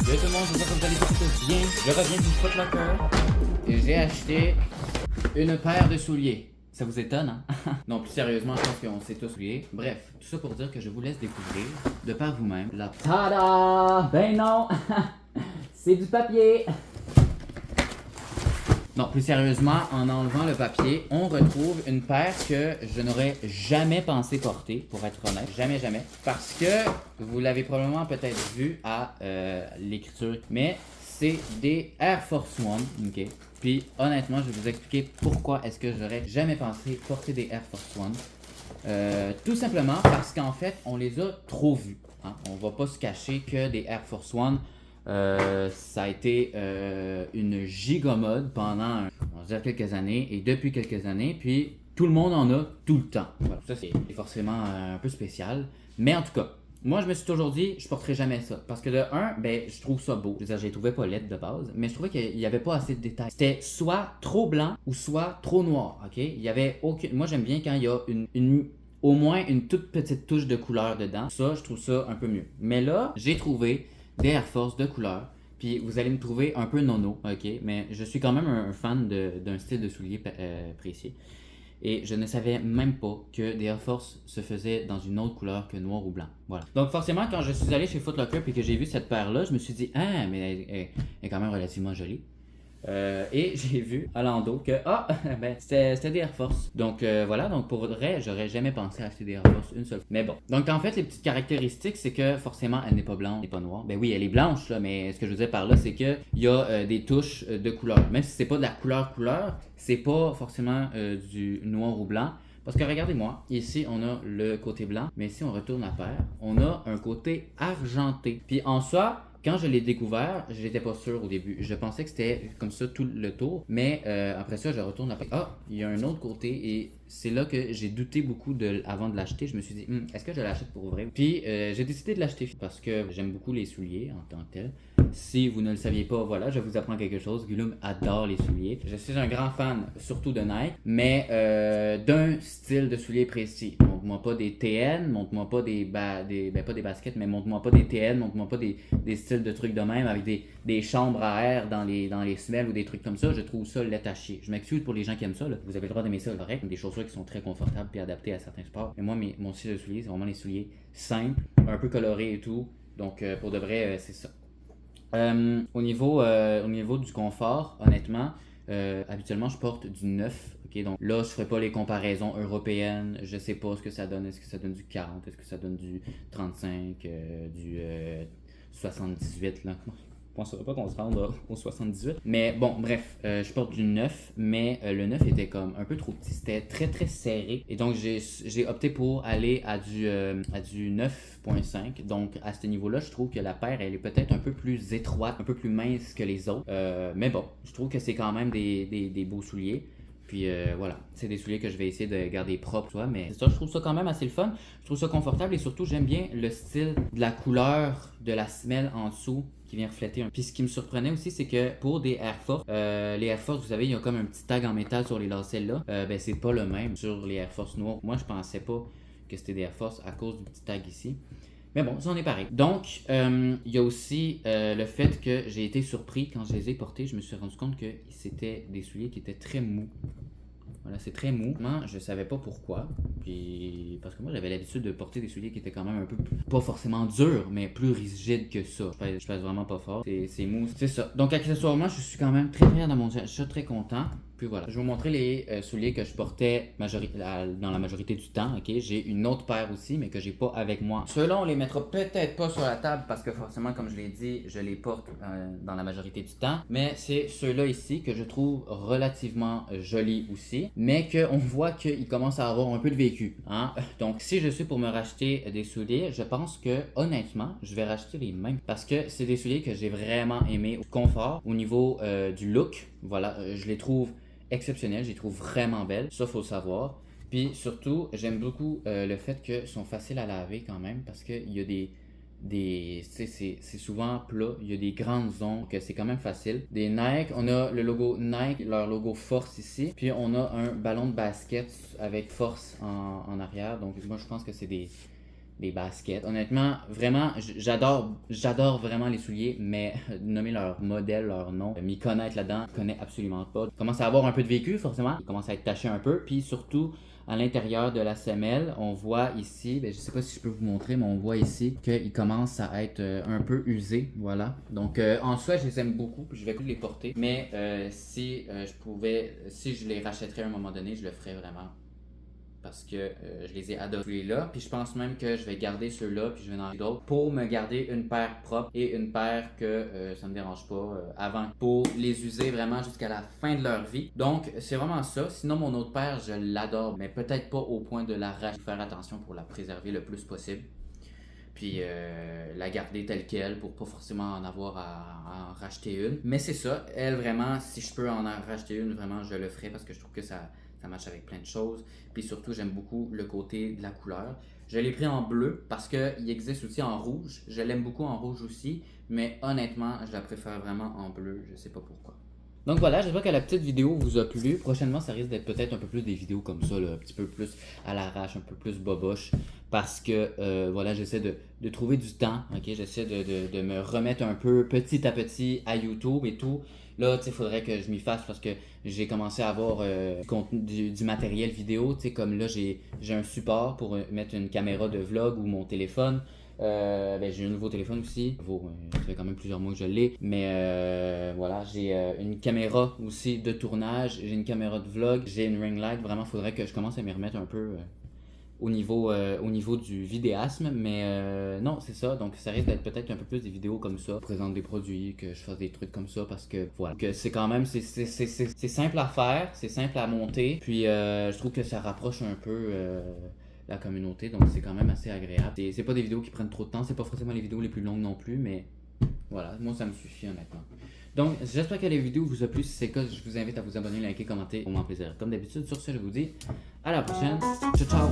Salut tout le monde, j'espère que vous allez tous bien. Je reviens du Foot Locker et j'ai acheté une paire de souliers. Ça vous étonne, hein? Non, plus sérieusement, je pense qu'on s'est tous souliers. Bref, tout ça pour dire que je vous laisse découvrir de par vous-même la... Tada! Ben non! C'est du papier! Non, plus sérieusement, en enlevant le papier, on retrouve une paire que je n'aurais jamais pensé porter, pour être honnête. Jamais, jamais. Parce que, vous l'avez probablement peut-être vu à l'écriture, mais c'est des Air Force One, ok? Puis, honnêtement, je vais vous expliquer pourquoi est-ce que j'aurais jamais pensé porter des Air Force One. Tout simplement parce qu'en fait, on les a trop vus. Hein? On va pas se cacher que des Air Force One, ça a été une gigamode pendant, on va dire, quelques années et depuis quelques années, puis tout le monde en a tout le temps. Voilà, ça c'est forcément un peu spécial, mais en tout cas, moi je me suis toujours dit, je porterai jamais ça, parce que de un, ben je trouve ça beau. Je veux dire, j'ai trouvé pas laid de base, mais je trouvais qu'il y avait pas assez de détails. C'était soit trop blanc ou soit trop noir, ok? Il y avait aucune. Moi j'aime bien quand il y a au moins une toute petite touche de couleur dedans. Ça, je trouve ça un peu mieux. Mais là, j'ai trouvé des Air Force de couleur. Puis vous allez me trouver un peu nono, ok? Mais je suis quand même un fan d'un style de soulier précis. Et je ne savais même pas que des Air Force se faisaient dans une autre couleur que noir ou blanc. Voilà. Donc forcément, quand je suis allé chez Foot Locker et que j'ai vu cette paire-là, je me suis dit, ah, mais elle est quand même relativement jolie. Et j'ai vu à l'endo que ben c'était des Air Force. Donc voilà, donc pour vrai, j'aurais jamais pensé acheter des Air Force une seule fois. Mais bon. Donc en fait, les petites caractéristiques, c'est que forcément, elle n'est pas blanche, elle n'est pas noire. Ben oui, elle est blanche là, mais ce que je veux dire par là, c'est que il y a des touches de couleur. Même si c'est pas de la couleur, c'est pas forcément du noir ou blanc. Parce que regardez-moi, ici on a le côté blanc, mais si on retourne la paire, on a un côté argenté. Puis en soi, quand je l'ai découvert, j'étais pas sûr au début. Je pensais que c'était comme ça tout le tour, mais après ça, je retourne la paire. Ah, il y a un autre côté et c'est là que j'ai douté beaucoup avant de l'acheter. Je me suis dit, est-ce que je l'achète pour vrai? Puis j'ai décidé de l'acheter parce que j'aime beaucoup les souliers en tant que tel. Si vous ne le saviez pas, voilà, je vous apprends quelque chose. Guillaume adore les souliers. Je suis un grand fan, surtout de Nike, mais d'un style de souliers précis. Montre-moi pas des TN, montre-moi pas pas des baskets, mais montre-moi pas des TN, montre-moi pas des styles de trucs de même avec des chambres à air dans les semelles ou des trucs comme ça. Je trouve ça laid à chier. Je m'excuse pour les gens qui aiment ça, là. Vous avez le droit d'aimer ça, correct. Des chaussures qui sont très confortables et adaptées à certains sports. Mais moi, mon style de souliers, c'est vraiment les souliers simples, un peu colorés et tout. Donc, pour de vrai, c'est ça. Au niveau du confort, honnêtement, habituellement je porte du 9. Ok, donc là je ferai pas les comparaisons européennes. Je sais pas ce que ça donne. Est-ce que ça donne du 40? Est-ce que ça donne du 35? Du 78 là? Je penserais pas qu'on se rende au 78. Mais bon, bref, je porte du 9, mais le 9 était comme un peu trop petit. C'était très très serré. Et donc j'ai opté pour aller à du 9.5. Donc à ce niveau-là, je trouve que la paire, elle est peut-être un peu plus étroite, un peu plus mince que les autres. Mais bon, je trouve que c'est quand même des beaux souliers. Puis voilà, c'est des souliers que je vais essayer de garder propres, toi, mais ça, je trouve ça quand même assez le fun. Je trouve ça confortable et surtout, j'aime bien le style de la couleur de la semelle en dessous qui vient refléter un. Puis ce qui me surprenait aussi, c'est que pour des Air Force, les Air Force, vous savez, il y a comme un petit tag en métal sur les lacets là. Ben c'est pas le même sur les Air Force noirs. Moi, je pensais pas que c'était des Air Force à cause du petit tag ici. Mais bon, ça en est pareil. Donc, il y a aussi le fait que j'ai été surpris quand je les ai portés. Je me suis rendu compte que c'était des souliers qui étaient très mous. Voilà, c'est très mou. Moi, je savais pas pourquoi. Puis, parce que moi, j'avais l'habitude de porter des souliers qui étaient quand même un peu, pas forcément durs, mais plus rigides que ça. Je pèse vraiment pas fort. C'est mou. C'est ça. Donc, accessoirement, je suis quand même très fier de mon Je suis très content. Puis voilà, je vais vous montrer les souliers que je portais dans la majorité du temps, ok? J'ai une autre paire aussi, mais que j'ai pas avec moi. Ceux-là, on les mettra peut-être pas sur la table parce que forcément, comme je l'ai dit, je les porte dans la majorité du temps. Mais c'est ceux-là ici que je trouve relativement jolis aussi, mais qu'on voit qu'ils commencent à avoir un peu de vécu, hein? Donc, si je suis pour me racheter des souliers, je pense que, honnêtement, je vais racheter les mêmes parce que c'est des souliers que j'ai vraiment aimé au confort, au niveau du look. Voilà, je les trouve exceptionnelles, je les trouve vraiment belles, ça faut le savoir. Puis surtout, j'aime beaucoup le fait qu'ils sont faciles à laver quand même parce qu'il y a c'est souvent plat, il y a des grandes zones que c'est quand même facile. Des Nike, on a le logo Nike, leur logo Force ici, puis on a un ballon de basket avec Force en arrière. Donc moi je pense que c'est des baskets. Honnêtement, vraiment, j'adore vraiment les souliers, mais nommer leur modèle, leur nom, m'y connaître là-dedans, je connais absolument pas. Il commence à avoir un peu de vécu, forcément. Il commence à être taché un peu, puis surtout, à l'intérieur de la semelle, on voit ici, je sais pas si je peux vous montrer, mais on voit ici qu'il commence à être un peu usé, voilà. Donc en soi, je les aime beaucoup, puis je vais les porter, mais si je les rachèterais à un moment donné, je le ferais vraiment. Parce que je les ai adoptés là. Puis je pense même que je vais garder ceux-là, puis je vais en acheter d'autres pour me garder une paire propre et une paire que ça me dérange pas avant. Pour les user vraiment jusqu'à la fin de leur vie. Donc c'est vraiment ça. Sinon mon autre paire, je l'adore, mais peut-être pas au point de la racheter. Faire attention pour la préserver le plus possible. Puis la garder telle qu'elle pour pas forcément en avoir à en racheter une. Mais c'est ça, elle vraiment, si je peux en racheter une, vraiment je le ferai parce que je trouve que ça matche avec plein de choses. Puis surtout, j'aime beaucoup le côté de la couleur. Je l'ai pris en bleu parce qu'il existe aussi en rouge. Je l'aime beaucoup en rouge aussi, mais honnêtement, je la préfère vraiment en bleu. Je sais pas pourquoi. Donc voilà, j'espère que la petite vidéo vous a plu. Prochainement, ça risque d'être peut-être un peu plus des vidéos comme ça, là, un petit peu plus à l'arrache, un peu plus boboche. Parce que voilà, j'essaie de trouver du temps, ok? J'essaie de me remettre un peu petit à petit à YouTube et tout. Là, tu sais, il faudrait que je m'y fasse parce que j'ai commencé à avoir du matériel vidéo. Tu sais, comme là, j'ai un support pour mettre une caméra de vlog ou mon téléphone. J'ai un nouveau téléphone aussi. Ça fait quand même plusieurs mois que je l'ai. Mais voilà, j'ai une caméra aussi de tournage. J'ai une caméra de vlog. J'ai une ring light. Vraiment, il faudrait que je commence à m'y remettre un peu au niveau du vidéasme. Mais non, c'est ça. Donc, ça risque d'être peut-être un peu plus des vidéos comme ça. Je présente des produits, que je fasse des trucs comme ça. Parce que voilà. Que c'est quand même, c'est simple à faire. C'est simple à monter. Puis, je trouve que ça rapproche un peu la communauté, donc c'est quand même assez agréable. C'est pas des vidéos qui prennent trop de temps, c'est pas forcément les vidéos les plus longues non plus, mais voilà, moi ça me suffit honnêtement. Donc j'espère que la vidéo vous a plu, si c'est le cas, je vous invite à vous abonner, liker, commenter, au moins plaisir. Comme d'habitude, sur ce je vous dis à la prochaine, ciao ciao!